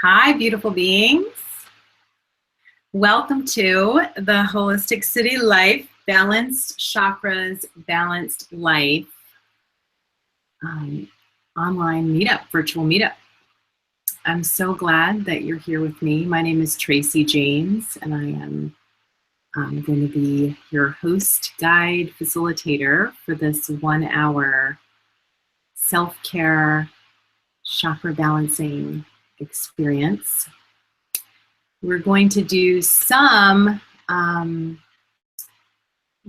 Hi, beautiful beings. Welcome to the Holistic City Life, Balanced Chakras, Balanced Life online meetup, virtual meetup. I'm so glad that you're here with me. My name is Tracy James, and I'm going to be your host, guide, facilitator for this 1 hour self-care chakra balancing experience. We're going to do some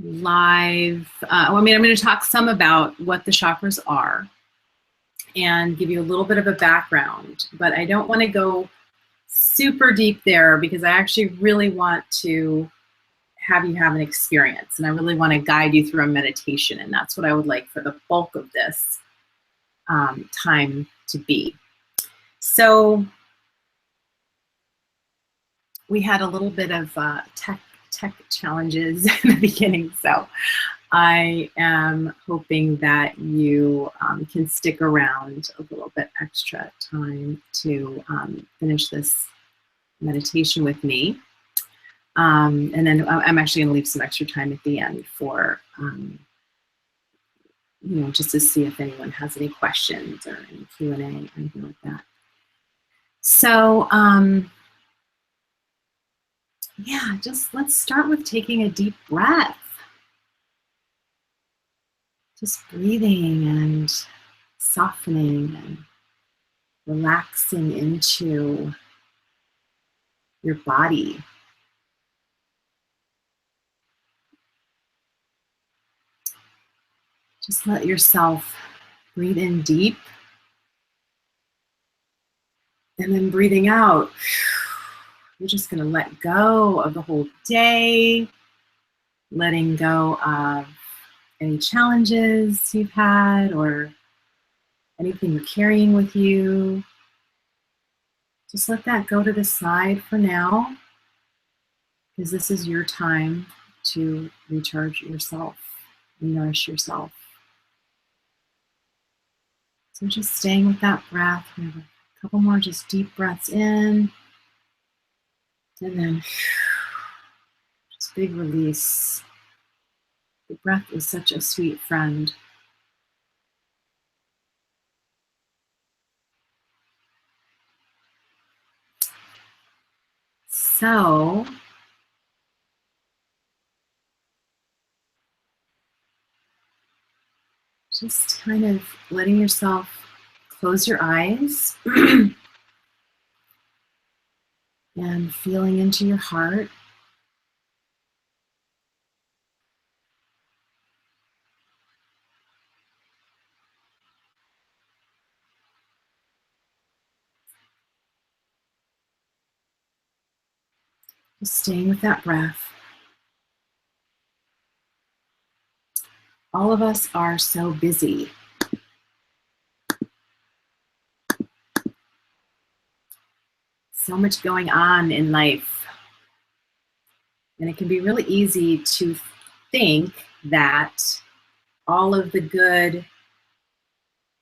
live, I'm going to talk some about what the chakras are and give you a little bit of a background, but I don't want to go super deep there because I actually really want to have you have an experience, and I really want to guide you through a meditation, and that's what I would like for the bulk of this time to be. So we had a little bit of tech challenges in the beginning, so I am hoping that you can stick around a little bit extra time to finish this meditation with me. And then I'm actually going to leave some extra time at the end for, just to see if anyone has any questions or any Q&A or anything like that. So, yeah, just let's start with taking a deep breath. Just breathing and softening and relaxing into your body. Just let yourself breathe in deep and then breathing out. You're just going to let go of the whole day, letting go of any challenges you've had or anything you're carrying with you. Just let that go to the side for now, because this is your time to recharge yourself and nourish yourself. So just staying with that breath. We have a couple more just deep breaths in. And then just big release. The breath is such a sweet friend. So just kind of letting yourself close your eyes and feeling into your heart. Just staying with that breath. All of us are so busy. So much going on in life. And it can be really easy to think that all of the good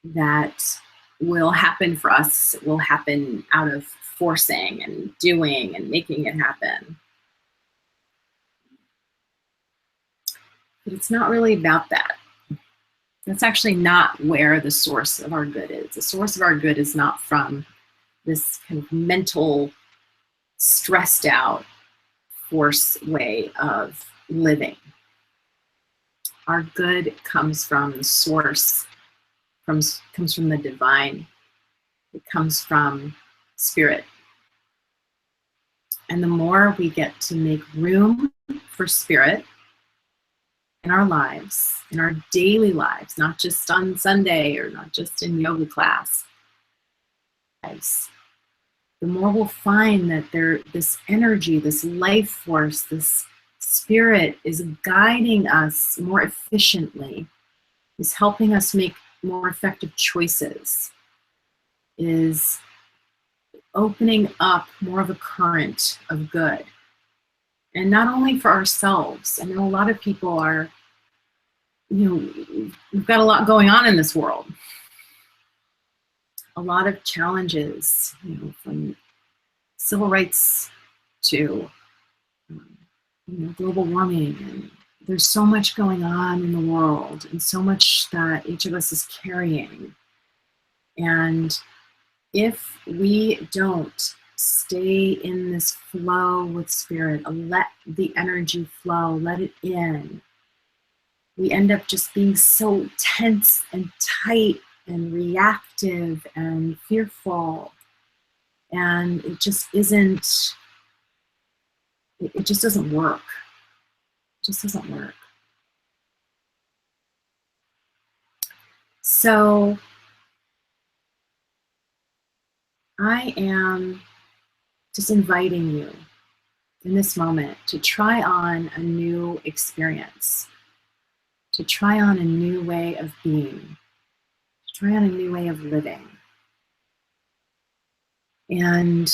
that will happen for us will happen out of forcing and doing and making it happen. But it's not really about that. That's actually not where the source of our good is. The source of our good is not from this kind of mental, stressed out, force way of living. Our good comes from the source, comes from the divine. It comes from spirit. And the more we get to make room for spirit in our lives, in our daily lives, not just on Sunday or not just in yoga class, the more we'll find that this energy, this life force, this spirit is guiding us more efficiently, is helping us make more effective choices, is opening up more of a current of good. And not only for ourselves. I know a lot of people are, we've got a lot going on in this world. A lot of challenges, from civil rights to global warming. And there's so much going on in the world and so much that each of us is carrying. And if we don't stay in this flow with spirit, let the energy flow, let it in, we end up just being so tense and tight and reactive and fearful. And it just isn't, it just doesn't work. It just doesn't work. So I am just inviting you in this moment to try on a new experience, to try on a new way of being, to try on a new way of living. And,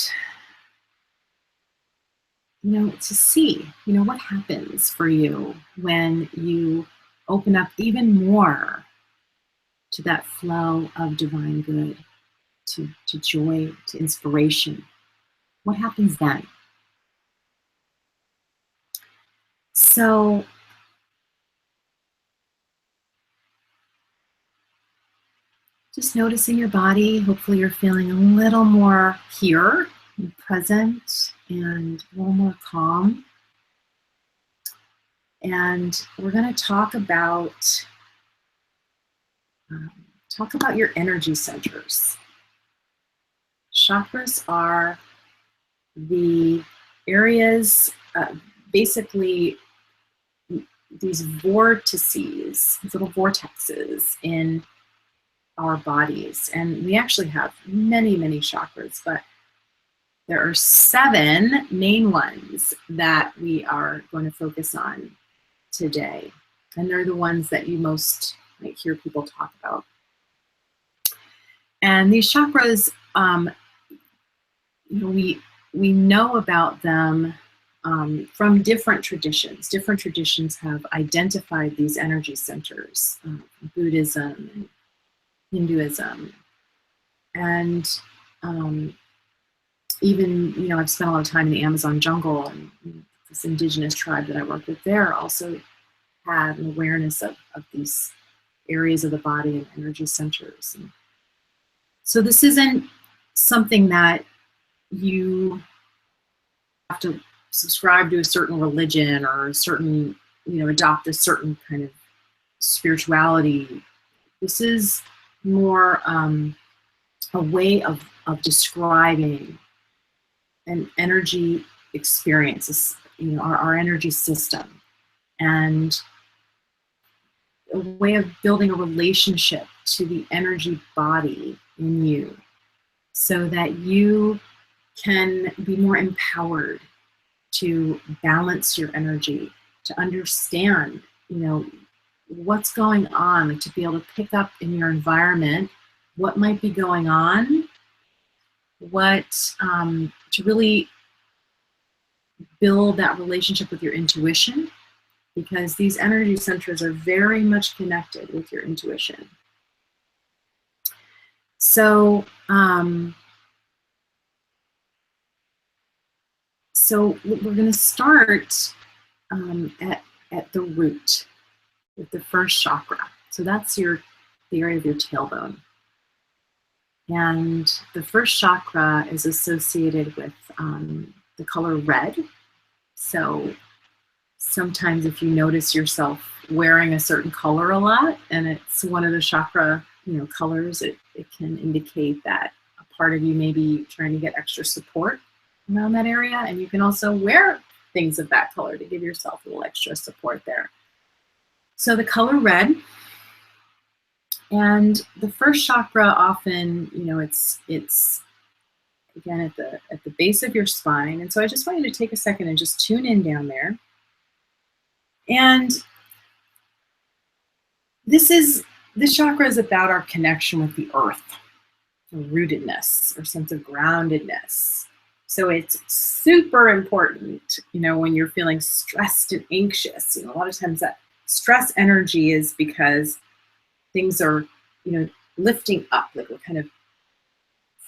to see, what happens for you when you open up even more to that flow of divine good, to joy, to inspiration. What happens then? So just noticing your body. Hopefully you're feeling a little more here and present and a little more calm. And we're going to talk about your energy centers. Chakras are the areas, basically these vortices, these little vortexes in our bodies. And we actually have many, many chakras, but there are 7 main ones that we are going to focus on today. And they're the ones that you most might hear people talk about. And these chakras, we know about them from different traditions. Different traditions have identified these energy centers, Buddhism and Hinduism. And even, I've spent a lot of time in the Amazon jungle, and this indigenous tribe that I work with there also had an awareness of these areas of the body and energy centers. And so this isn't something that you have to subscribe to a certain religion or a certain, adopt a certain kind of spirituality. This is more a way of describing an energy experience, our energy system, and a way of building a relationship to the energy body in you so that you can be more empowered to balance your energy, to understand, what's going on, to be able to pick up in your environment what might be going on, to really build that relationship with your intuition, because these energy centers are very much connected with your intuition. So, we're going to start at the root, with the first chakra. So that's the area of your tailbone. And the first chakra is associated with the color red. So sometimes if you notice yourself wearing a certain color a lot, and it's one of the chakra colors, it can indicate that a part of you may be trying to get extra support around that area. And you can also wear things of that color to give yourself a little extra support there. So the color red, and the first chakra often, it's again at the base of your spine. And so I just want you to take a second and just tune in down there. And this chakra is about our connection with the earth, or rootedness, or sense of groundedness. So it's super important, when you're feeling stressed and anxious. A lot of times that stress energy is because things are, lifting up, like we're kind of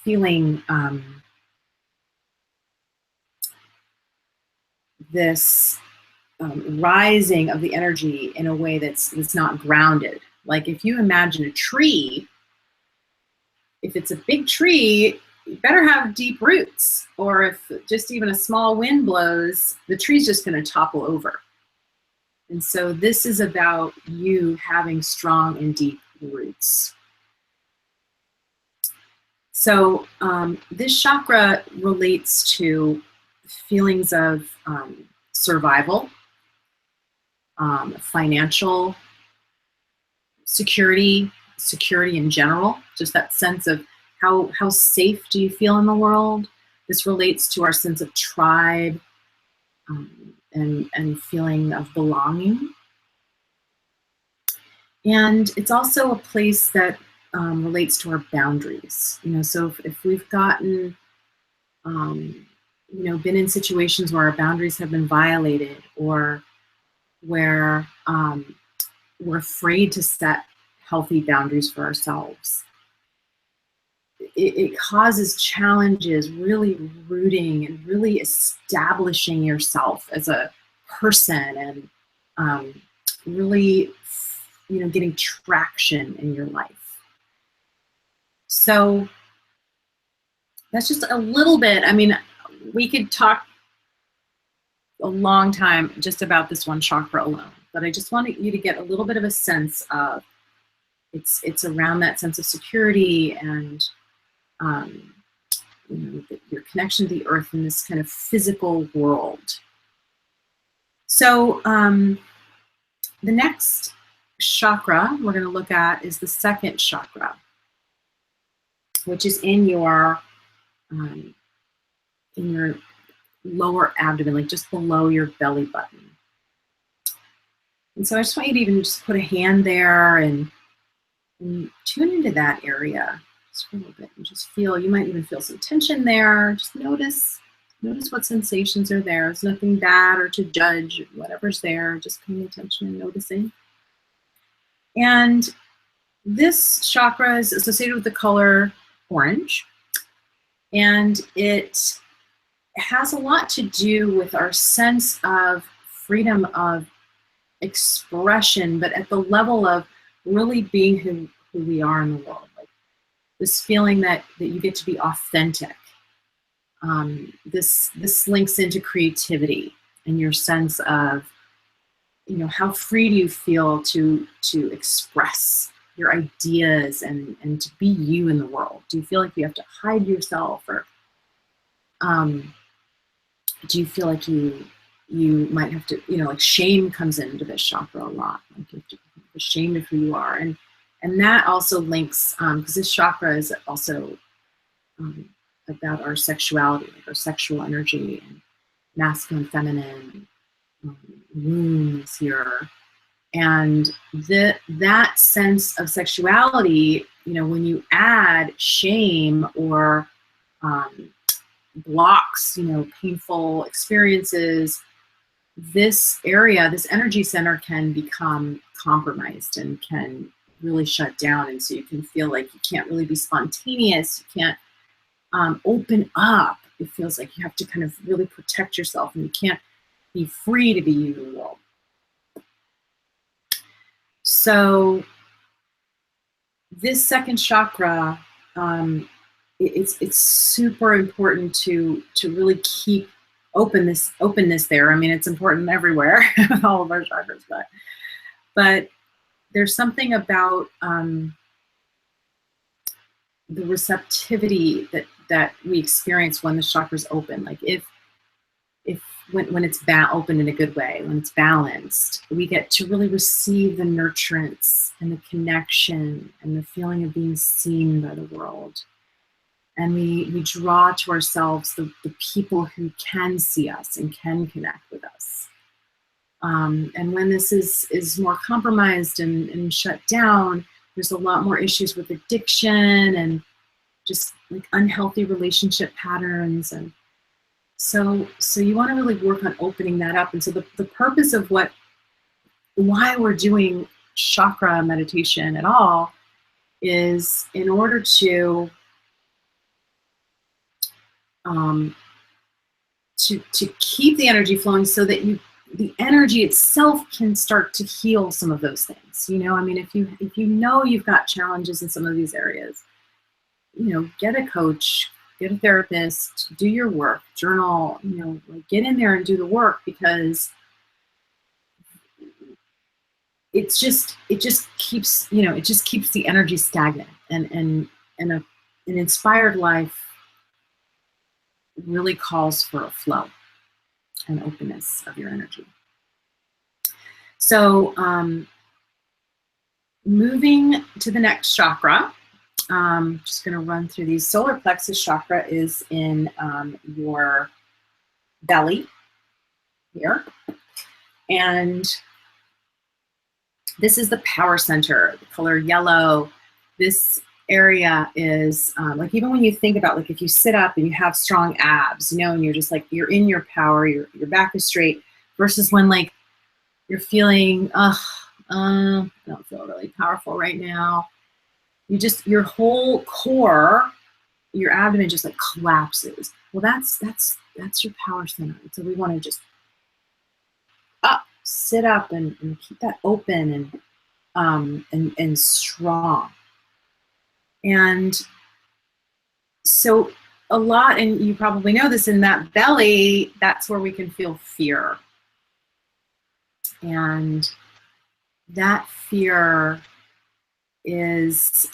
feeling this rising of the energy in a way that's not grounded. Like if you imagine a tree, if it's a big tree, you better have deep roots, or if just even a small wind blows, the tree's just going to topple over. And so this is about you having strong and deep roots. So this chakra relates to feelings of survival, financial security in general, just that sense of how safe do you feel in the world. This relates to our sense of tribe and feeling of belonging. And it's also a place that relates to our boundaries. You know, so if we've gotten, you know, been in situations where our boundaries have been violated, or where we're afraid to set healthy boundaries for ourselves, it causes challenges really rooting and really establishing yourself as a person, and really, you know, getting traction in your life. So that's just a little bit. I mean, we could talk a long time just about this one chakra alone, but I just wanted you to get a little bit of a sense of it's around that sense of security and you know, your connection to the earth in this kind of physical world. So the next chakra we're going to look at is the second chakra, which is in your lower abdomen, like just below your belly button. And so I just want you to even just put a hand there and tune into that area just for a little bit, and just feel, you might even feel some tension there. Just notice what sensations are there. There's nothing bad or to judge, whatever's there, just paying attention and noticing. And this chakra is associated with the color orange, and it has a lot to do with our sense of freedom of expression, but at the level of really being who we are in the world. Like this feeling that you get to be authentic. This links into creativity and your sense of, you know, how free do you feel to express your ideas and to be you in the world? Do you feel like you have to hide yourself, or do you feel like you might have to, you know, like shame comes into this chakra a lot. Like you have to be ashamed of who you are. And that also links, because this chakra is also about our sexuality, like our sexual energy, and masculine, feminine, wounds here. And that sense of sexuality, you know, when you add shame or blocks, you know, painful experiences, this area, this energy center can become compromised and can really shut down. And so you can feel like you can't really be spontaneous. You can't open up. It feels like you have to kind of really protect yourself, and you can't be free to be you in the world. So this second chakra, it's super important to really keep openness there. I mean, it's important everywhere, all of our chakras, but there's something about the receptivity that we experience when the chakras open. Like when it's open in a good way, when it's balanced, we get to really receive the nurturance and the connection and the feeling of being seen by the world. And we draw to ourselves the people who can see us and can connect with us. And when this is more compromised and shut down, there's a lot more issues with addiction and just like unhealthy relationship patterns. And so you want to really work on opening that up. And so the purpose of why we're doing chakra meditation at all is in order to to keep the energy flowing so that the energy itself can start to heal some of those things. You know, I mean, if you know you've got challenges in some of these areas, you know, get a coach, get a therapist, do your work, journal, you know, like get in there and do the work, because it just keeps, you know, it just keeps the energy stagnant, and an inspired life really calls for a flow and openness of your energy. So moving to the next chakra, just going to run through these. Solar plexus chakra is in your belly here, and this is the power center, the color yellow. This area is like, even when you think about, like, if you sit up and you have strong abs, you know, and you're just like, you're in your power, your back is straight, versus when like you're feeling, I don't feel really powerful right now. You just, your whole core, your abdomen just like collapses. Well, that's your power center. So we want to just sit up and keep that open and strong. And so a lot, and you probably know this, in that belly, that's where we can feel fear. And that fear is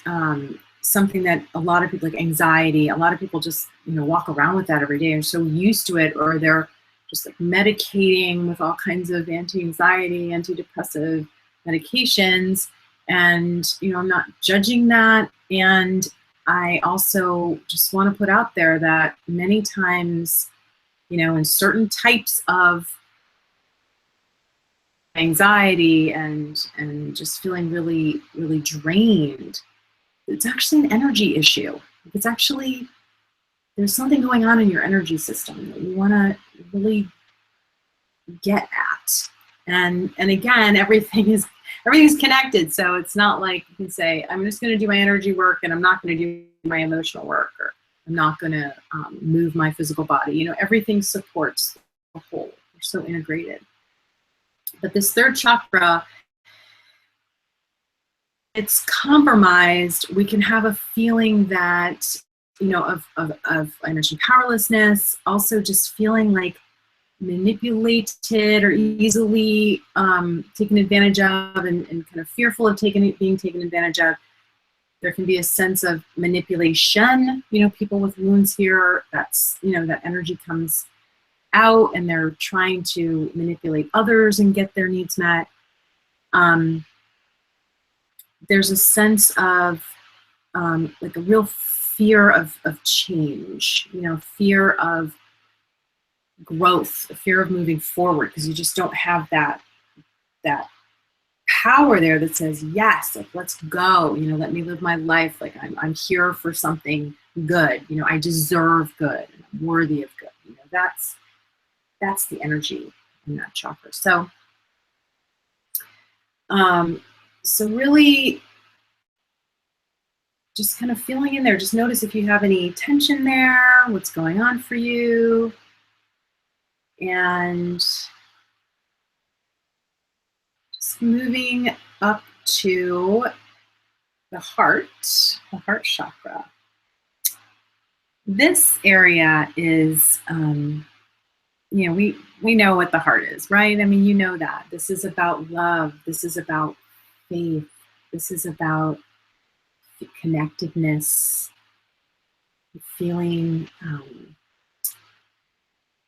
something that a lot of people, like anxiety, a lot of people just, you know, walk around with that every day. They're so used to it, or they're just like medicating with all kinds of anti-anxiety, antidepressive medications. And, you know, I'm not judging that. And I also just want to put out there that many times, you know, in certain types of anxiety and just feeling really, really drained, it's actually an energy issue. It's actually, there's something going on in your energy system that you want to really get at. And again, everything's connected. So it's not like you can say, I'm just going to do my energy work and I'm not going to do my emotional work, or I'm not going to move my physical body. You know, everything supports the whole. We're so integrated. But this third chakra, it's compromised. We can have a feeling that, you know, of I mentioned powerlessness, also just feeling like manipulated or easily taken advantage of, and kind of fearful of being taken advantage of. There can be a sense of manipulation. You know, people with wounds here, that's, you know, that energy comes out and they're trying to manipulate others and get their needs met. There's a sense of like a real fear of change, you know, fear of growth, a fear of moving forward, because you just don't have that power there that says, yes, like, let's go, you know, let me live my life, like I'm here for something good, you know, I deserve good, I'm worthy of good, you know, that's the energy in that chakra. So so really just kind of feeling in there, just notice if you have any tension there, what's going on for you. And just moving up to the heart chakra. This area is, you know, we know what the heart is, right? I mean, you know that. This is about love. This is about faith. This is about connectedness, feeling,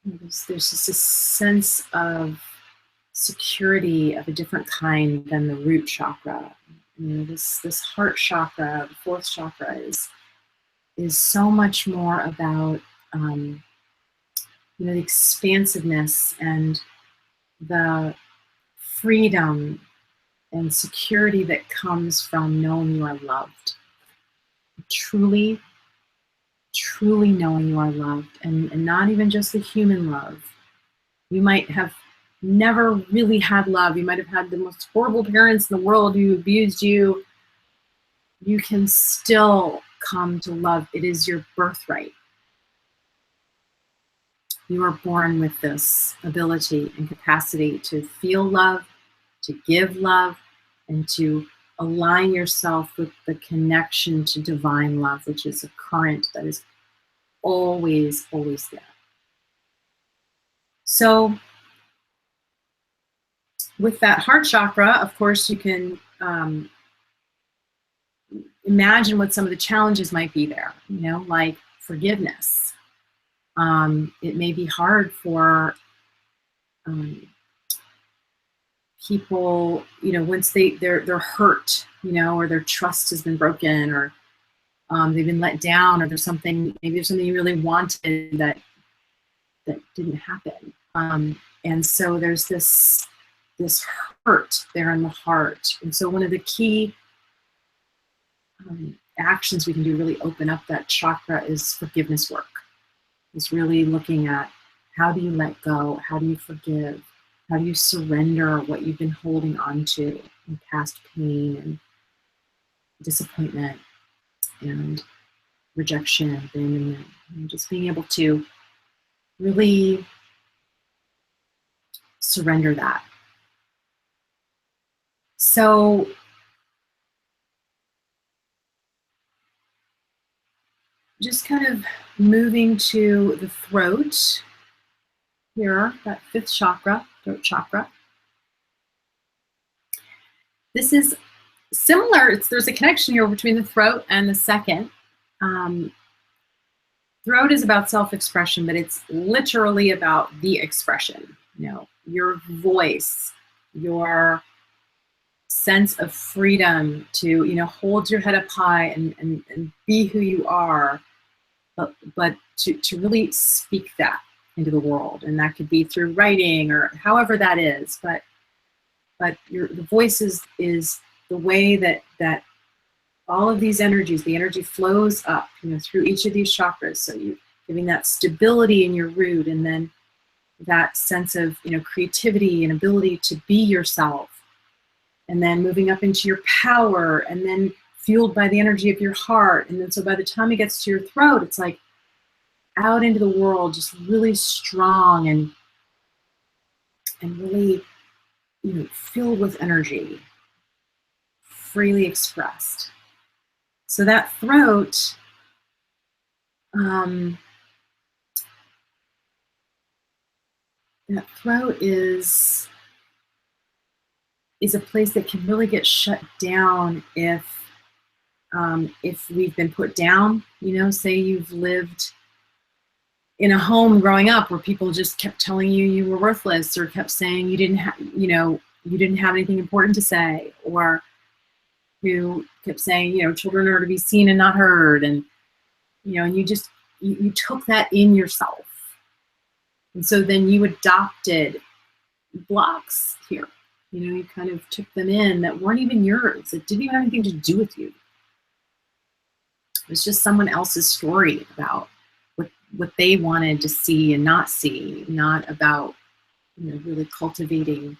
there's just a sense of security of a different kind than the root chakra. You know, this heart chakra, the fourth chakra, is so much more about you know, the expansiveness and the freedom and security that comes from knowing you are loved. Truly knowing you are loved, and not even just the human love. You might have never really had love. You might have had the most horrible parents in the world who abused you. You can still come to love. It is your birthright. You are born with this ability and capacity to feel love, to give love, and to align yourself with the connection to divine love, which is a current that is always, always there. So with that heart chakra, of course, you can imagine what some of the challenges might be there, like forgiveness. It may be hard for people, once they're hurt, or their trust has been broken, or they've been let down, or maybe there's something you really wanted that didn't happen. And so there's this hurt there in the heart. And so one of the key actions we can do to really open up that chakra is forgiveness work. It's really looking at, how do you let go? How do you forgive? How do you surrender what you've been holding on to in past pain and disappointment and rejection, abandonment, and just being able to really surrender that. So just kind of moving to the throat here, that fifth chakra, throat chakra. This is similar. There's a connection here between the throat and the second. Throat is about self-expression, but it's literally about the expression. Your voice, your sense of freedom to, hold your head up high and be who you are, but to really speak that into the world. And that could be through writing or however that is, but the voice is the way that all of these energies, the energy flows up, through each of these chakras. So you're giving that stability in your root, and then that sense of, creativity and ability to be yourself, and then moving up into your power, and then fueled by the energy of your heart. And then so by the time it gets to your throat, it's like out into the world, just really strong and really, filled with energy, freely expressed. So that throat, is a place that can really get shut down if we've been put down. Say you've lived in a home growing up where people just kept telling you were worthless, or kept saying you didn't have anything important to say, or who kept saying, children are to be seen and not heard, and and you took that in yourself, and so then you adopted blocks here. You kind of took them in that weren't even yours. It didn't even have anything to do with you. It was just someone else's story about what they wanted to see and not see, not about really cultivating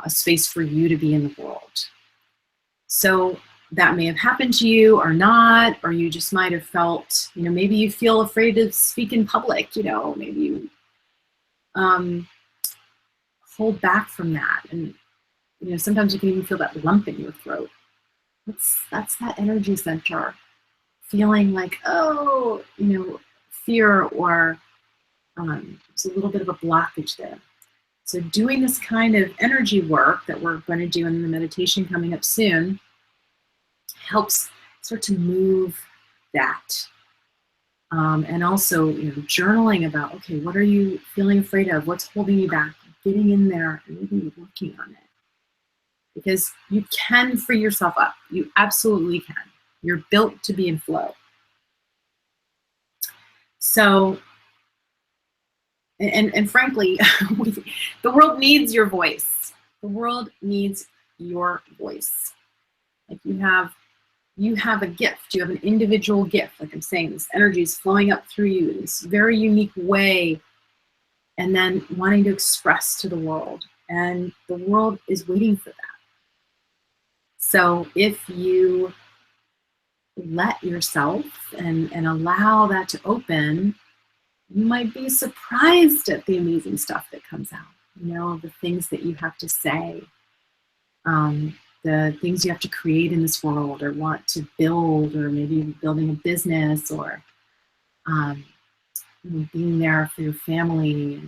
a space for you to be in the world. So that may have happened to you or not, or you just might have felt, maybe you feel afraid to speak in public, maybe you hold back from that. And, sometimes you can even feel that lump in your throat. That's that energy center feeling like, fear, or there's a little bit of a blockage there. So doing this kind of energy work that we're going to do in the meditation coming up soon helps start to move that. And also, journaling about, okay, what are you feeling afraid of? What's holding you back? Getting in there and really working on it. Because you can free yourself up. You absolutely can. You're built to be in flow. So, and frankly, the world needs your voice. The world needs your voice. Like you have a gift. You have an individual gift. Like I'm saying, this energy is flowing up through you in this very unique way, and then wanting to express to the world. And the world is waiting for that. So if you let yourself and allow that to open, you might be surprised at the amazing stuff that comes out, you know, the things that you have to say, the things you have to create in this world or want to build, or maybe building a business, or you know, being there for your family,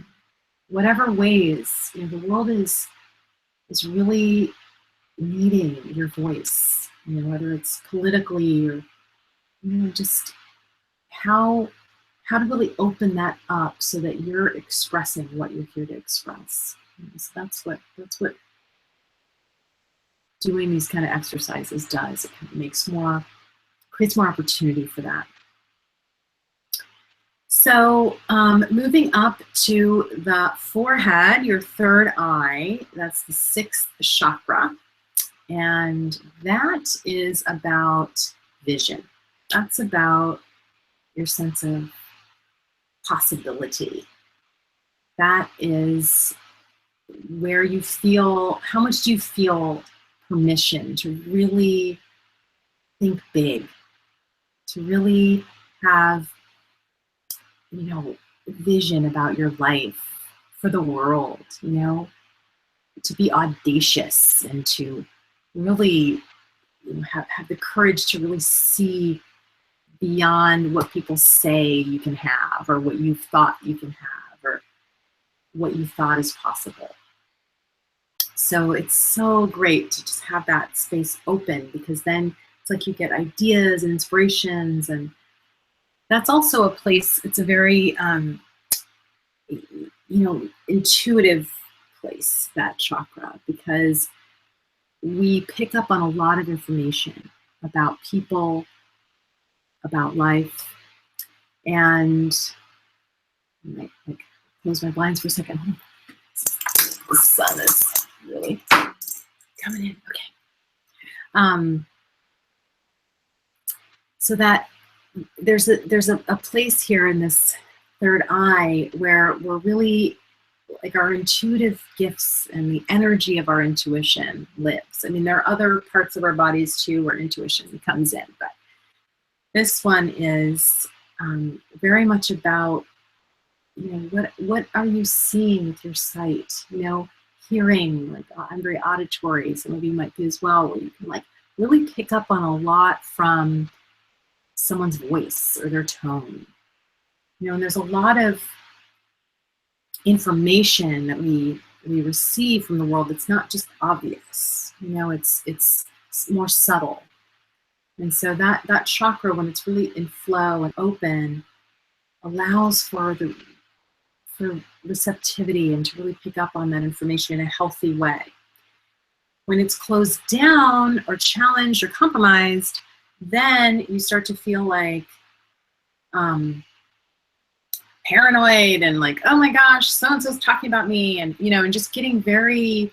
whatever ways, you know, the world is really needing your voice, you know, whether it's politically or, you know, just how to really open that up so that you're expressing what you're here to express. You know, so that's what doing these kind of exercises does. It kind of creates more opportunity for that. So moving up to the forehead, your third eye, that's the 6th chakra. And that is about vision. That's about your sense of possibility. That is where you feel, how much do you feel permission to really think big, to really have, you know, vision about your life for the world, you know, to be audacious and to really, you know, have the courage to really see beyond what people say you can have, or what you thought you can have, or what you thought is possible. So it's so great to just have that space open, because then it's like you get ideas and inspirations, and that's also a place, it's a very, you know, intuitive place, that chakra, because we pick up on a lot of information about people, about life, and I might like close my blinds for a second. The sun is really coming in. Okay. So that there's a place here in this third eye where we're really, like, our intuitive gifts and the energy of our intuition lives. I mean, there are other parts of our bodies too where intuition comes in, but this one is very much about, you know, what are you seeing with your sight? You know, hearing, like, I'm very auditory, so maybe you might be as well, where you can like really pick up on a lot from someone's voice or their tone. You know, and there's a lot of information that we receive from the world that's not just obvious. You know, it's more subtle. And so that chakra, when it's really in flow and open, allows for receptivity and to really pick up on that information in a healthy way. When it's closed down or challenged or compromised, then you start to feel like paranoid and like, oh my gosh, so-and-so's talking about me, and, you know, and just getting very,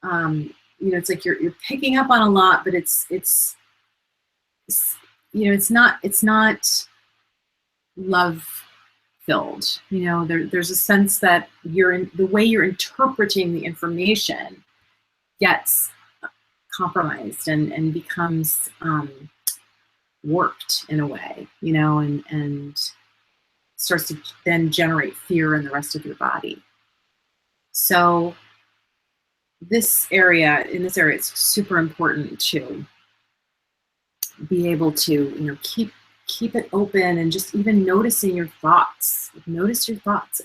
you know, it's like you're picking up on a lot, but it's you know, it's not love filled. You know, there's a sense that the way you're interpreting the information gets compromised and becomes warped in a way, you know, and starts to then generate fear in the rest of your body. So in this area, it's super important to be able to, you know, keep it open, and just even noticing your thoughts. Notice your thoughts.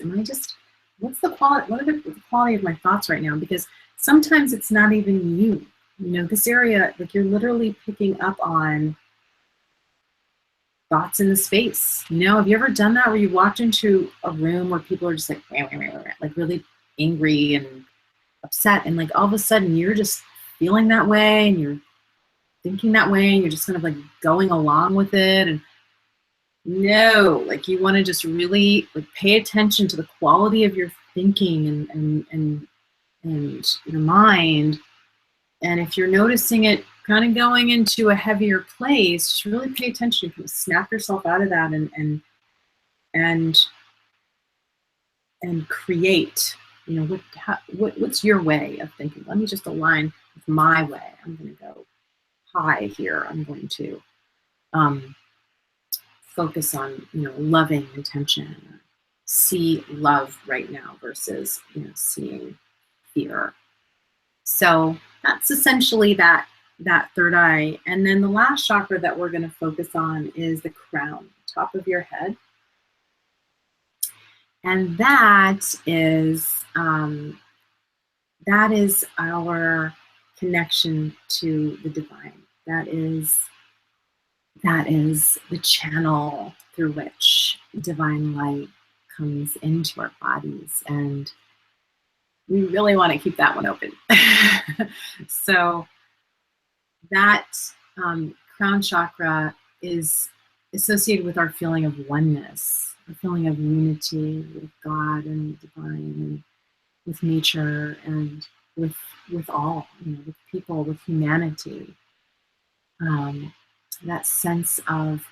What's the quality? What are the quality of my thoughts right now? Because sometimes it's not even you. You know, this area, like, you're literally picking up on thoughts in the space. You know, have you ever done that, where you walked into a room where people are just like really angry and upset, and like all of a sudden you're just feeling that way and you're thinking that way, and you're just kind of like going along with it? And no, like, you want to just really like pay attention to the quality of your thinking and your mind. And if you're noticing it kind of going into a heavier place, just really pay attention. You can snap yourself out of that and create. You know, what's your way of thinking? Let me just align with my way. I'm going to go high here. I'm going to focus on, you know, loving intention, see love right now versus, seeing fear. So that's essentially that third eye. And then the last chakra that we're going to focus on is the crown, top of your head. And that is our connection to the divine. That is the channel through which divine light comes into our bodies. And we really want to keep that one open. So that crown chakra is associated with our feeling of oneness, a feeling of unity with God and the divine, and with nature, and with all, with people, with humanity. That sense of,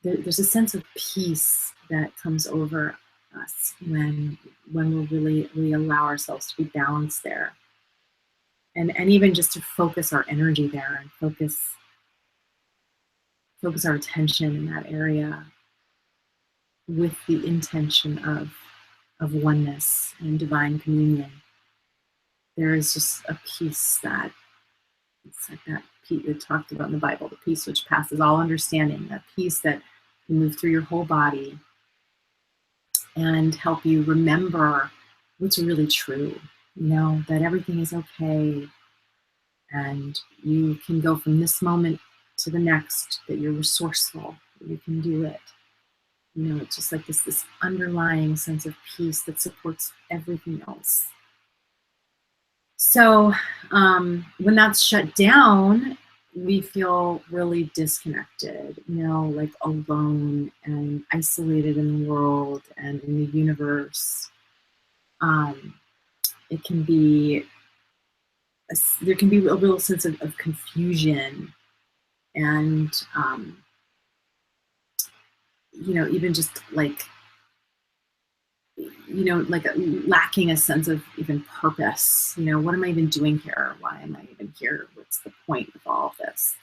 there's a sense of peace that comes over us when we allow ourselves to be balanced there. And even just to focus our energy there and focus our attention in that area with the intention of oneness and divine communion. There is just a peace that, it's like that peace that talked about in the Bible, the peace which passes all understanding, that peace that can move through your whole body and help you remember what's really true, that everything is okay, and you can go from this moment to the next, that you're resourceful, that you can do it. It's just like this underlying sense of peace that supports everything else. So when that's shut down, we feel really disconnected, like alone and isolated in the world and in the universe. It can be, there can be a real sense of confusion, and even just like lacking a sense of even purpose. What am I even doing here? Why am I even here? What's the point of all of this?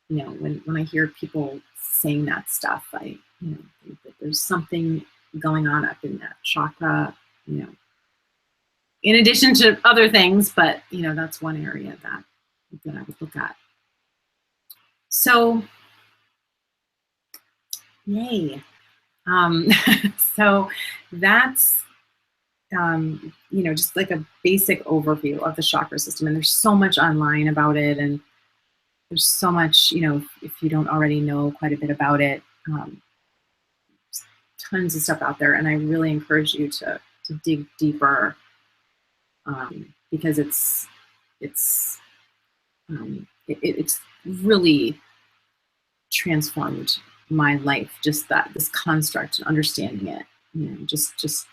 When I hear people saying that stuff, I think that there's something going on up in that chakra, in addition to other things, but that's one area that I would look at. So, yay. So that's, just like a basic overview of the chakra system. And there's so much online about it. And there's so much, if you don't already know quite a bit about it, tons of stuff out there. And I really encourage you to dig deeper, because it's really transformed my life, just this construct and understanding it, just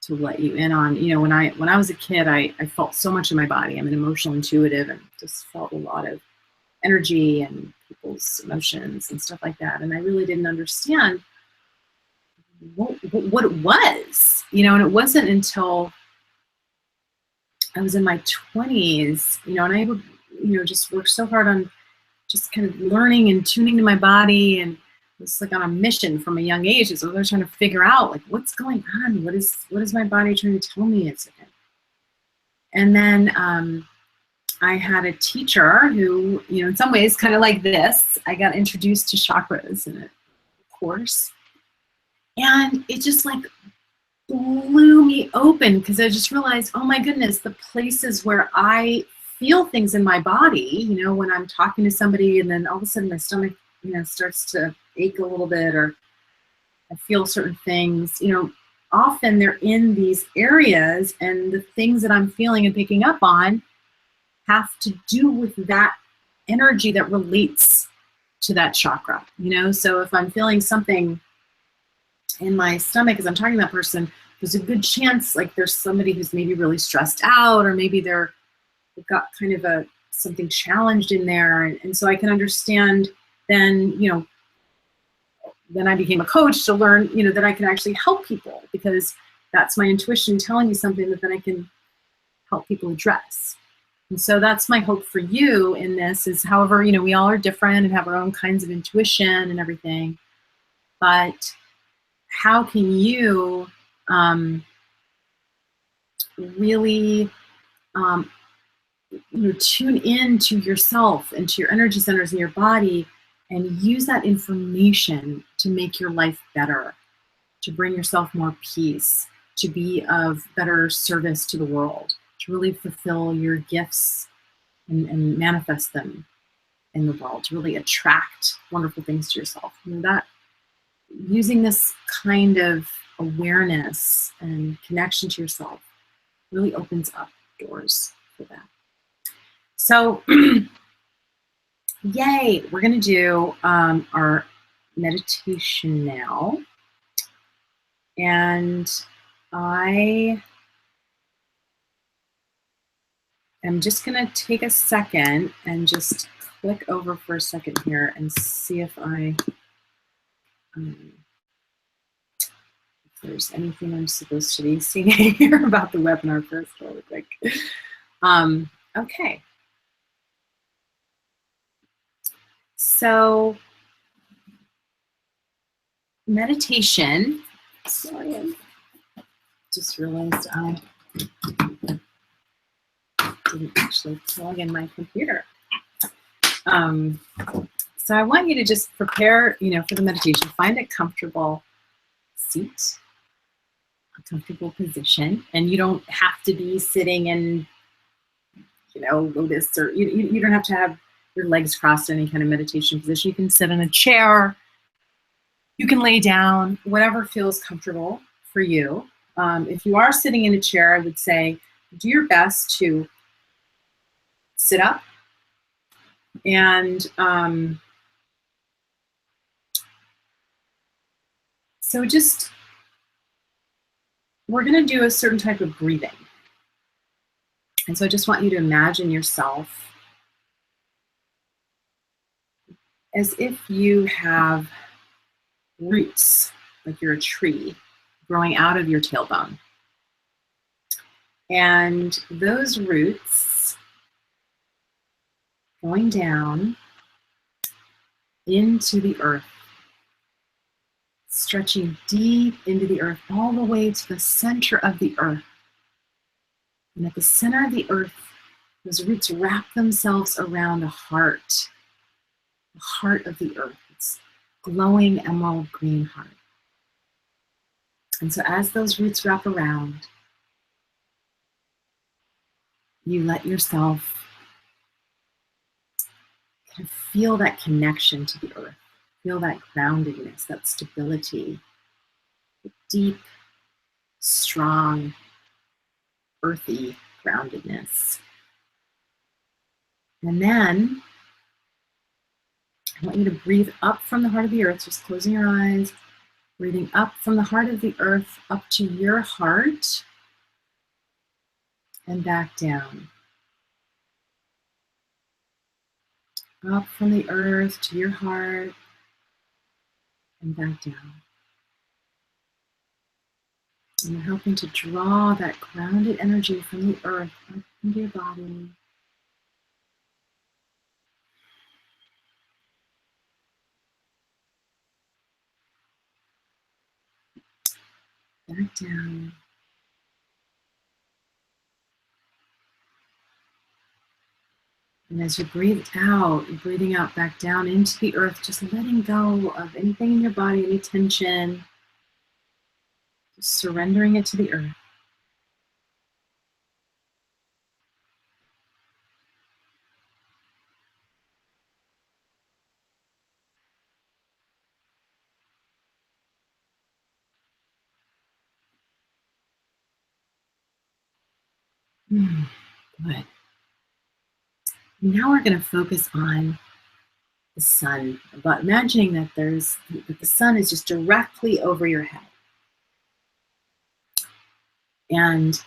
to let you in on, when I was a kid, I felt so much in my body. I'm an emotional intuitive, and just felt a lot of energy and people's emotions and stuff like that. And I really didn't understand what it was, and it wasn't until I was in my 20s, and I would, just work so hard on just kind of learning and tuning to my body, and it's like on a mission from a young age. So I was trying to figure out, like, what's going on? What is my body trying to tell me it's okay? And then I had a teacher who, in some ways, kind of like this, I got introduced to chakras in a course, and it just like blew me open, because I just realized, oh my goodness, the places where I feel things in my body, when I'm talking to somebody and then all of a sudden my stomach, starts to ache a little bit, or I feel certain things, often they're in these areas, and the things that I'm feeling and picking up on have to do with that energy that relates to that chakra, So if I'm feeling something in my stomach as I'm talking to that person, there's a good chance, like, there's somebody who's maybe really stressed out, or maybe they've got kind of something challenged in there. And so I can understand then, then I became a coach to learn, that I can actually help people, because that's my intuition telling me something that then I can help people address. And so that's my hope for you in this is, however, we all are different and have our own kinds of intuition and everything, but how can you really tune in to yourself and to your energy centers in your body and use that information to make your life better, to bring yourself more peace, to be of better service to the world, to really fulfill your gifts and manifest them in the world, to really attract wonderful things to yourself. That using this kind of awareness and connection to yourself really opens up doors for that. So, yay, we're going to do our meditation now. And I am just going to take a second and just click over for a second here and see if if there's anything I'm supposed to be seeing here about the webinar first really quick. Okay. So meditation, sorry, I just realized I didn't actually plug in my computer. So I want you to just prepare, for the meditation. Find a comfortable seat, a comfortable position, and you don't have to be sitting in, lotus, or you don't have to have your legs crossed in any kind of meditation position. You can sit in a chair. You can lay down, whatever feels comfortable for you. If you are sitting in a chair, I would say do your best to sit up and so we're going to do a certain type of breathing. And so I just want you to imagine yourself as if you have roots, like you're a tree growing out of your tailbone. And those roots going down into the earth, stretching deep into the earth, all the way to the center of the earth. And at the center of the earth, those roots wrap themselves around a heart, the heart of the earth. It's glowing emerald green heart. And so as those roots wrap around, you let yourself kind of feel that connection to the earth, feel that groundedness, that stability, the deep, strong, earthy groundedness. And then I want you to breathe up from the heart of the earth, just closing your eyes, breathing up from the heart of the earth up to your heart and back down. Up from the earth to your heart and back down. And you're helping to draw that grounded energy from the earth up into your body. Back down. And as you breathe out, you're breathing out back down into the earth, just letting go of anything in your body, any tension, just surrendering it to the earth. Good. Now we're going to focus on the sun, but imagining that the sun is just directly over your head. And,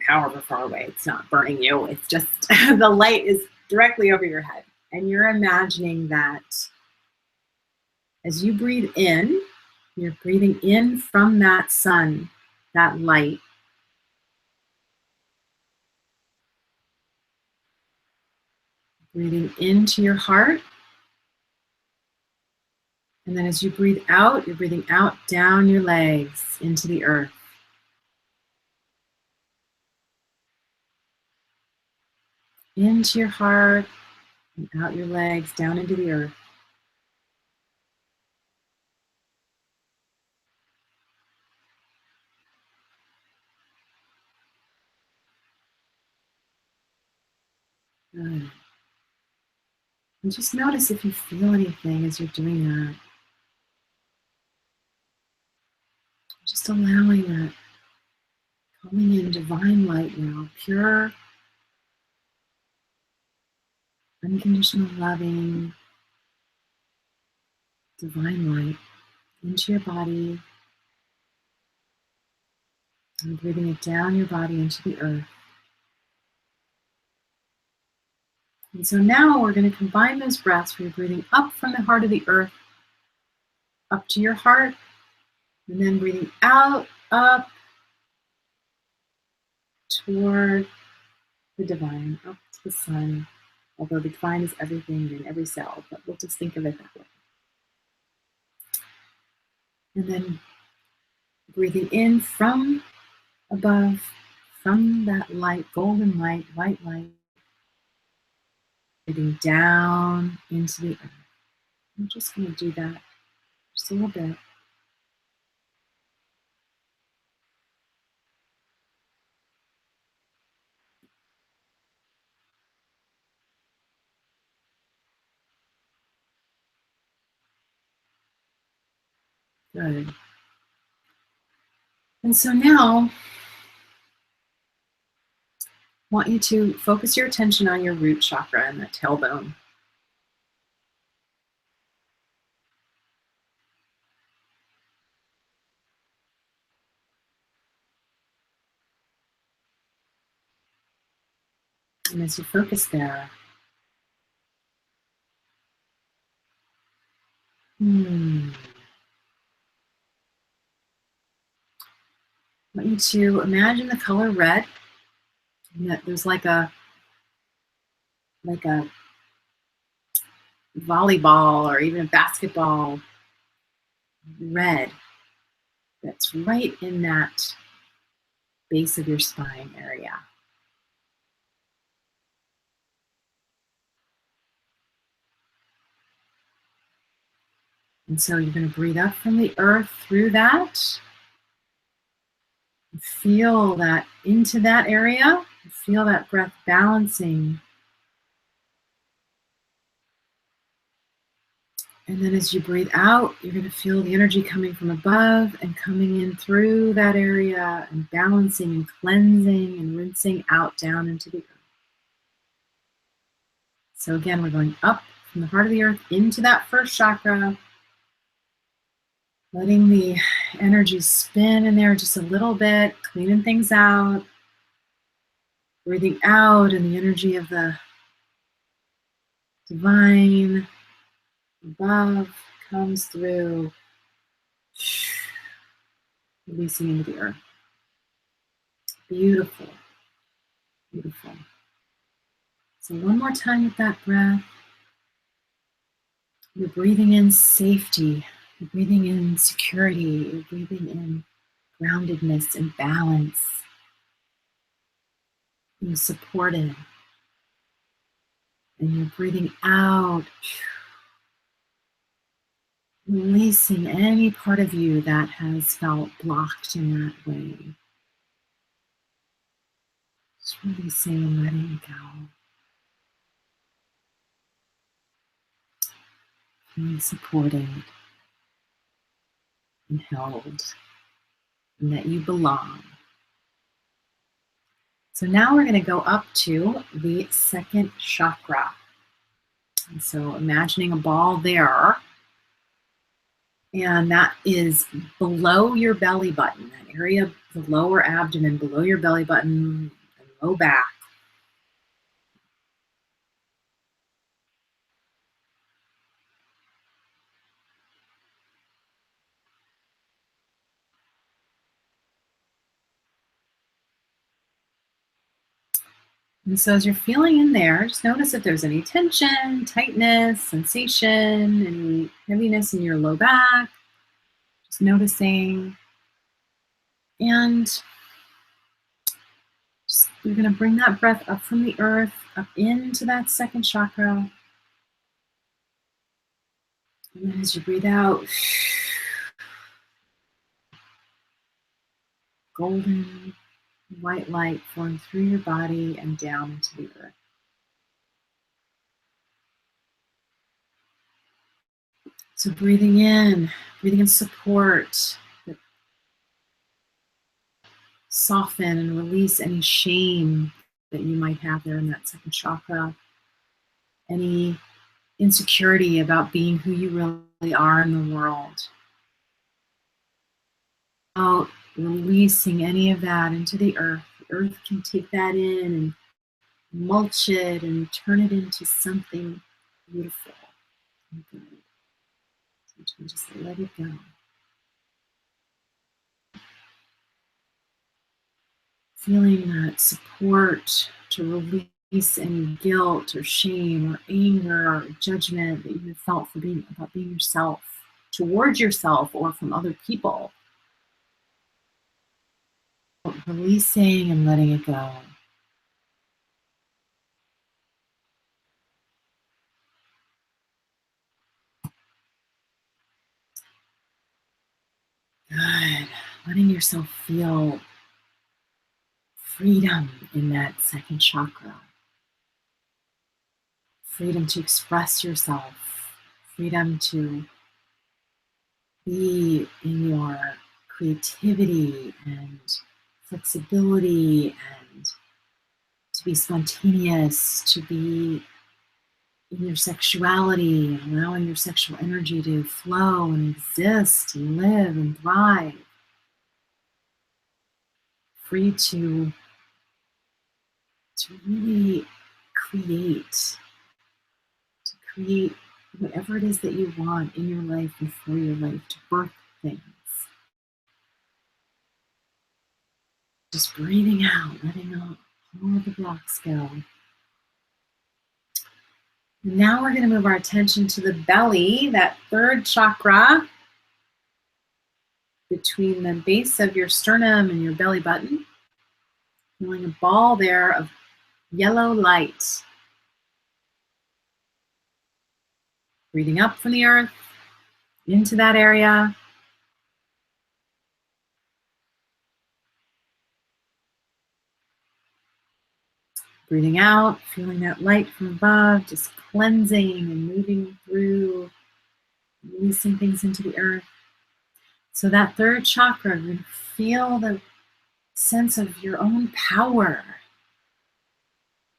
however far away, it's not burning you. It's just the light is directly over your head. And you're imagining that as you breathe in, you're breathing in from that sun, that light. Breathing into your heart And then as you breathe out, you're breathing out down your legs into the earth. Into your heart and out your legs, down into the earth. Good. And just notice if you feel anything as you're doing that. Just allowing that coming in divine light now, pure, unconditional, loving, divine light into your body and breathing it down your body into the earth. And so now we're going to combine those breaths where you're breathing up from the heart of the earth, up to your heart, and then breathing out, up toward the divine, up to the sun. Although the divine is everything in every cell, but we'll just think of it that way. And then breathing in from above, from that light, golden light, white light, breathing down into the earth. I'm just going to do that just a little bit. Good. And so now, I want you to focus your attention on your root chakra and the tailbone. And as you focus there, I want you to imagine the color red. And that there's like a volleyball or even a basketball red that's right in that base of your spine area. And so you're going to breathe up from the earth through that. Feel that into that area. Feel that breath balancing. And then as you breathe out, you're going to feel the energy coming from above and coming in through that area and balancing and cleansing and rinsing out down into the earth. So again, we're going up from the heart of the earth into that first chakra, letting the energy spin in there just a little bit, cleaning things out, breathing out, and the energy of the divine above comes through, releasing into the earth. Beautiful, beautiful. So one more time with that breath. You're breathing in safety. You're breathing in security. You're breathing in groundedness and balance. Being supported. And you're breathing out, releasing any part of you that has felt blocked in that way. Just releasing and letting go. Feeling supported and held, and that you belong. So now we're going to go up to the second chakra. And so imagining a ball there, and that is below your belly button, that area, the lower abdomen, below your belly button, and low back. And so as you're feeling in there, just notice if there's any tension, tightness, sensation, any heaviness in your low back. Just noticing. And you're going to bring that breath up from the earth, up into that second chakra. And then as you breathe out, golden white light flowing through your body and down into the earth. So breathing in support, soften and release any shame that you might have there in that second chakra, any insecurity about being who you really are in the world. Out releasing any of that into the earth. The earth can take that in and mulch it and turn it into something beautiful and good. Sometimes just let it go. Feeling that support to release any guilt or shame or anger or judgment that you have felt for about being yourself, towards yourself or from other people. Releasing and letting it go. Good. Letting yourself feel freedom in that second chakra. Freedom to express yourself. Freedom to be in your creativity and flexibility and to be spontaneous, to be in your sexuality, allowing your sexual energy to flow and exist and live and thrive. Free to really create whatever it is that you want in your life and for your life, to birth things. Just breathing out, letting all the blocks go. Now we're going to move our attention to the belly, that third chakra between the base of your sternum and your belly button. Feeling a ball there of yellow light. Breathing up from the earth into that area. Breathing out, feeling that light from above, just cleansing and moving through, releasing things into the earth. So that third chakra, you're going to feel the sense of your own power.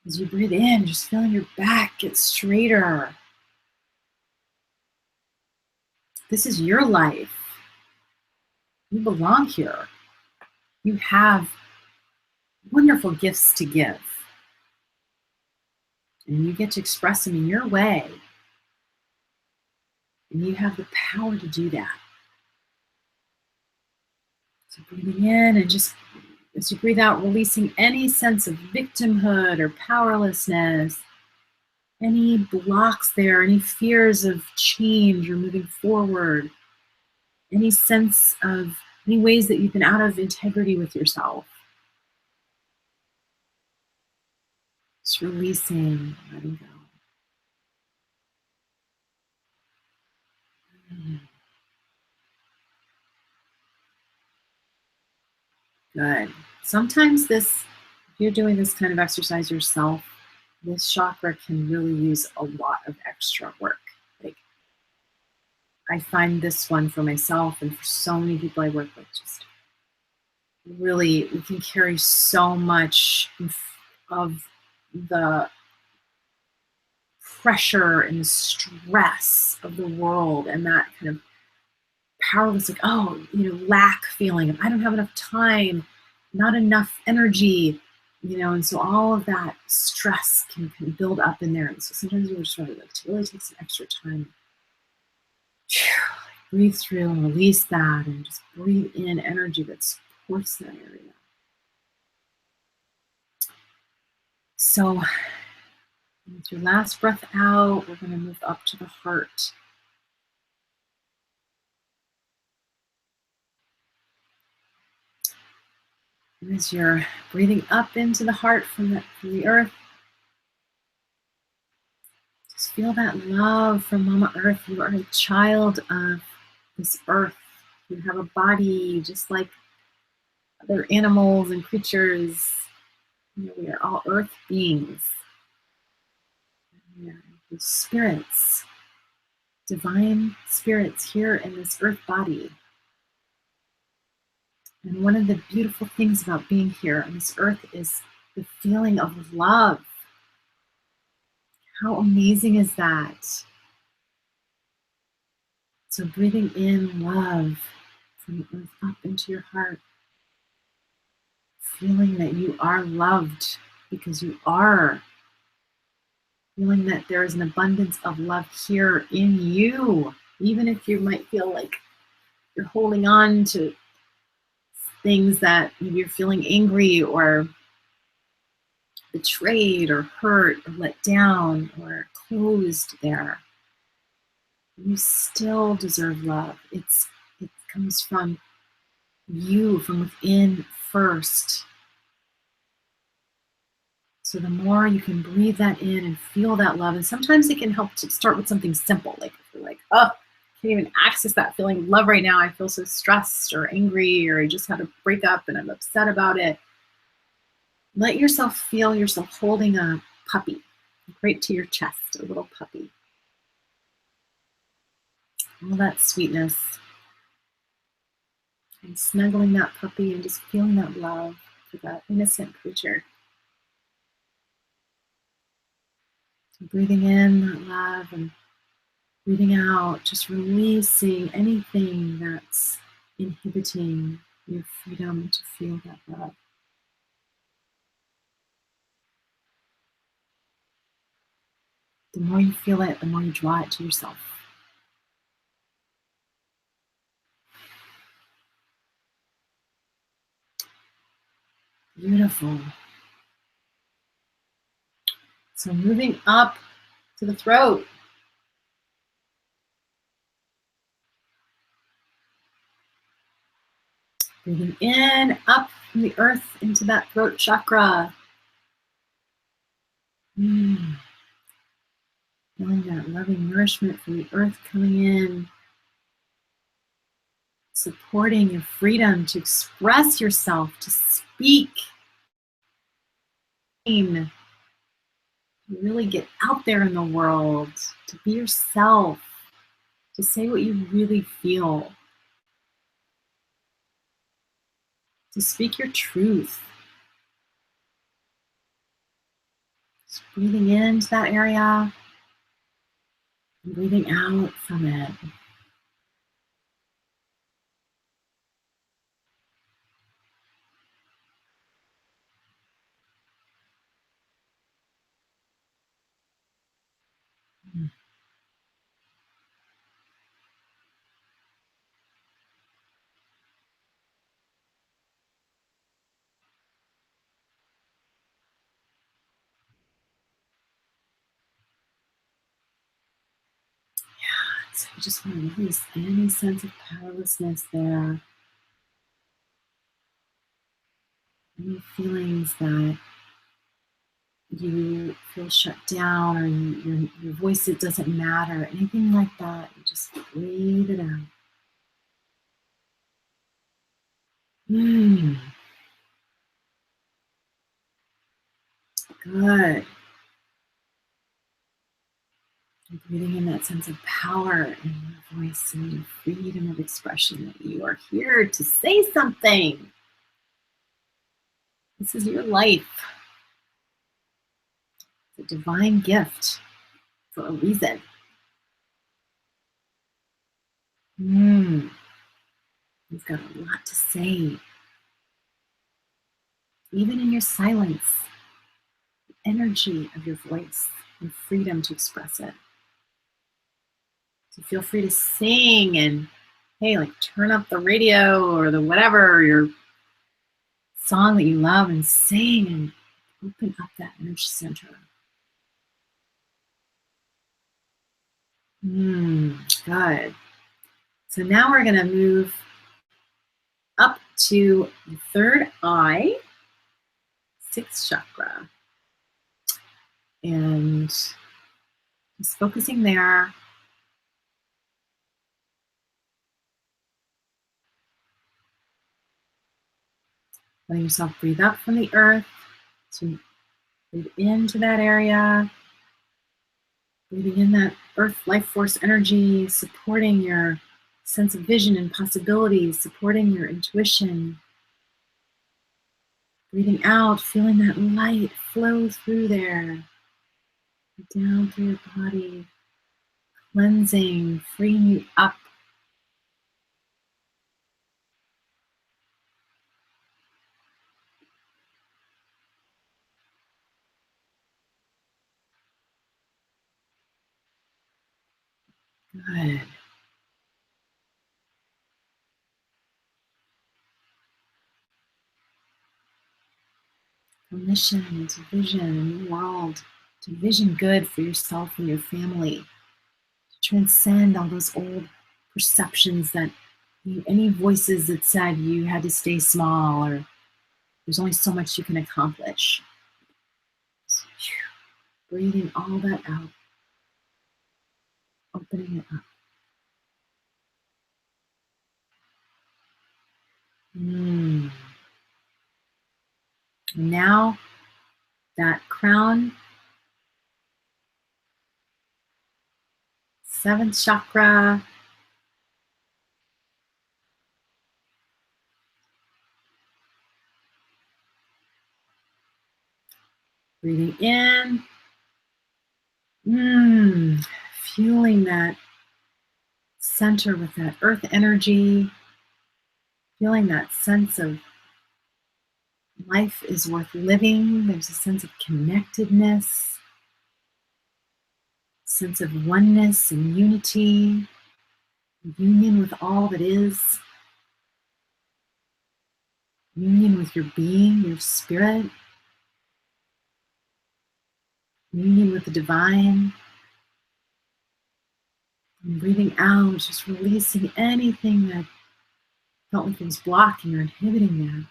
As you breathe in, just feeling your back get straighter. This is your life. You belong here. You have wonderful gifts to give. And you get to express them in your way. And you have the power to do that. So breathing in and just as you breathe out, releasing any sense of victimhood or powerlessness, any blocks there, any fears of change or moving forward, any sense of any ways that you've been out of integrity with yourself. Just releasing, letting go. Good. Sometimes if you're doing this kind of exercise yourself, this chakra can really use a lot of extra work. Like, I find this one for myself and for so many people I work with, just really, we can carry so much of the pressure and the stress of the world and that kind of powerless, like, lack feeling of I don't have enough time, not enough energy, and so all of that stress can build up in there. And so sometimes we're just really to really take some extra time. Breathe through and release that and just breathe in energy that supports that area. So with your last breath out, we're going to move up to the heart. And as you're breathing up into the heart from the earth, just feel that love from Mama Earth. You are a child of this earth. You have a body just like other animals and creatures. We are all earth beings. We are the spirits, divine spirits here in this earth body. And one of the beautiful things about being here on this earth is the feeling of love. How amazing is that? So breathing in love from the earth up into your heart, feeling that you are loved because you are, feeling that there is an abundance of love here in you, even if you might feel like you're holding on to things that maybe you're feeling angry or betrayed or hurt or let down or closed there. You still deserve love. It comes from you, from within first. So the more you can breathe that in and feel that love, and sometimes it can help to start with something simple, like if you're like, oh, I can't even access that feeling of love right now. I feel so stressed or angry, or I just had a breakup and I'm upset about it. Let yourself feel yourself holding a puppy right to your chest, a little puppy. All that sweetness. And snuggling that puppy and just feeling that love for that innocent creature. So breathing in that love and breathing out, just releasing anything that's inhibiting your freedom to feel that love. The more you feel it, the more you draw it to yourself. Beautiful. So moving up to the throat. Breathing in, up from the earth into that throat chakra. Feeling that loving nourishment from the earth coming in. Supporting your freedom to express yourself, to speak. To really get out there in the world, to be yourself, to say what you really feel, to speak your truth. Just breathing into that area and breathing out from it. So you just want to release any sense of powerlessness there. Any feelings that you feel shut down or your voice, it doesn't matter, anything like that, you just breathe it out. Good. And breathing in that sense of power in your voice and your freedom of expression, that you are here to say something. This is your life. It's a divine gift for a reason. You've got a lot to say. Even in your silence, the energy of your voice and freedom to express it. So feel free to sing and, hey, like turn up the radio or the whatever, your song that you love and sing and Open up that energy center. Good. So now we're going to move up to the third eye, sixth chakra. And just focusing there. Letting yourself breathe up from the earth. So breathe into that area. Breathing in that earth life force energy, supporting your sense of vision and possibilities, supporting your intuition. Breathing out, feeling that light flow through there, down through your body, cleansing, freeing you up. Good. Permission to vision a new world, to vision good for yourself and your family, to transcend all those old perceptions that any voices that said you had to stay small or there's only so much you can accomplish. Breathing all that out, opening it up. Now that crown, seventh chakra, breathing in, fueling that center with that earth energy, feeling that sense of life is worth living. There's a sense of connectedness, sense of oneness and unity, union with all that is, union with your being, your spirit, union with the divine. And breathing out, just releasing anything that felt like it was blocking or inhibiting that.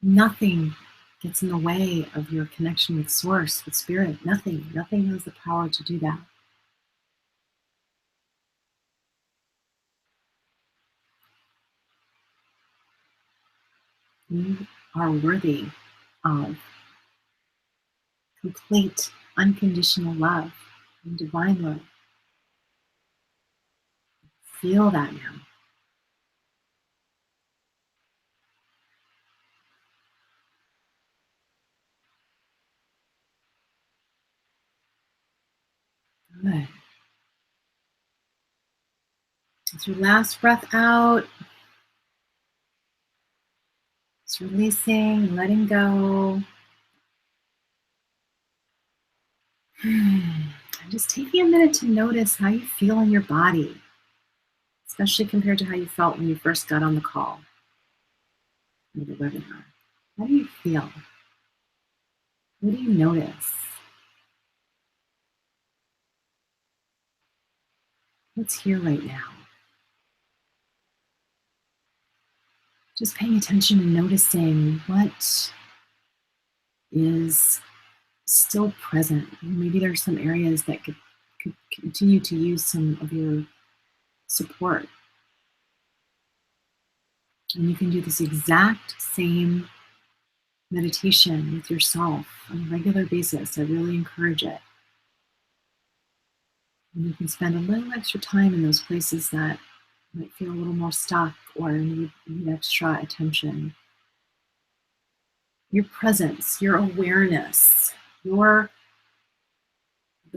Nothing gets in the way of your connection with source, with spirit. Nothing has the power to do that. You are worthy of complete, unconditional love and divine love. Feel that now. Good. With your last breath out, just releasing and letting go. And just taking a minute to notice how you feel in your body, especially compared to how you felt when you first got on the call or the webinar. How do you feel? What do you notice? What's here right now? Just paying attention and noticing what is still present. Maybe there's some areas that could continue to use some of your support. And you can do this exact same meditation with yourself on a regular basis. I really encourage it. And you can spend a little extra time in those places that might feel a little more stuck or need extra attention. Your presence, your awareness, the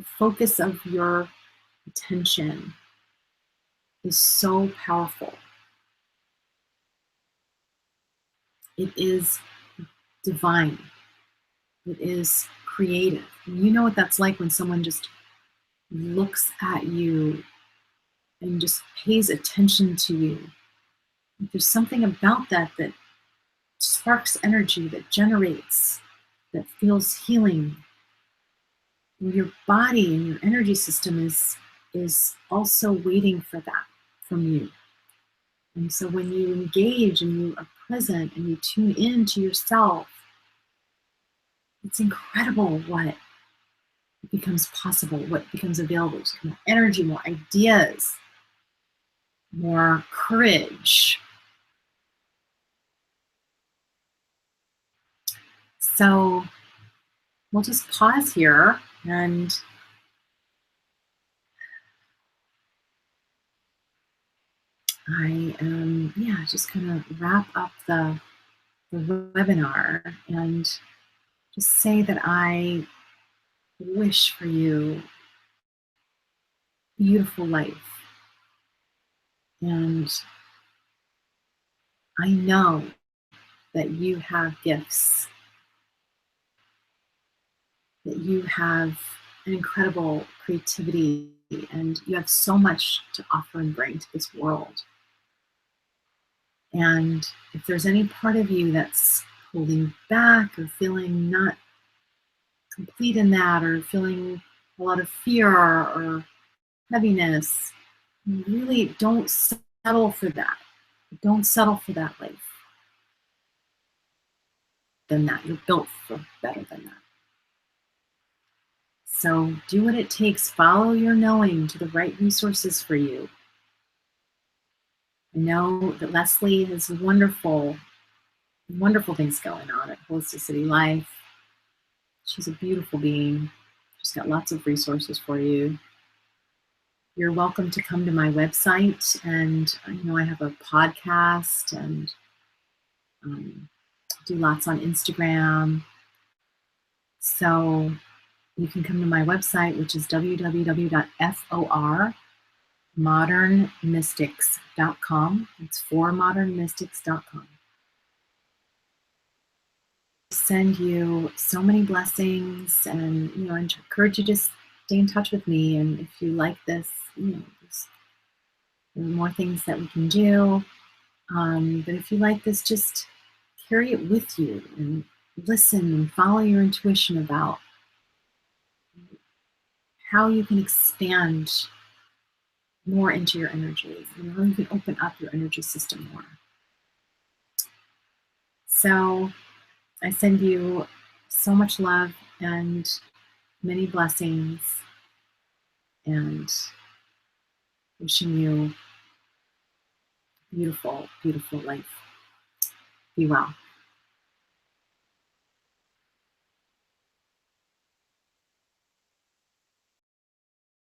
focus of your attention is so powerful. It is divine. It is creative. And you know what that's like when someone just looks at you and just pays attention to you. There's something about that that just sparks energy, that generates, that feels healing. And your body and your energy system is also waiting for that from you. And so when you engage and you are present and you tune in to yourself, it's incredible what becomes possible, what becomes available. There's more energy, more ideas, more courage. So we'll just pause here and I am, just gonna wrap up the webinar and just say that I wish for you a beautiful life. And I know that you have gifts, that you have an incredible creativity, and you have so much to offer and bring to this world. And if there's any part of you that's holding back or feeling not complete in that, or feeling a lot of fear or heaviness, really don't settle for that. Don't settle for that life. Than that. You're built for better than that. So do what it takes. Follow your knowing to the right resources for you. I know that Leslie has wonderful, wonderful things going on at Holisticity Life. She's a beautiful being. She's got lots of resources for you. You're welcome to come to my website, and I have a podcast and do lots on Instagram. So you can come to my website, which is www.formodernmystics.com. It's formodernmystics.com. Send you so many blessings, and I encourage you to stay in touch with me. And if you like this, there's more things that we can do. But if you like this, just carry it with you and listen and follow your intuition about how you can expand more into your energies and how you can open up your energy system more. So I send you so much love and many blessings, and wishing you a beautiful, beautiful life. Be well.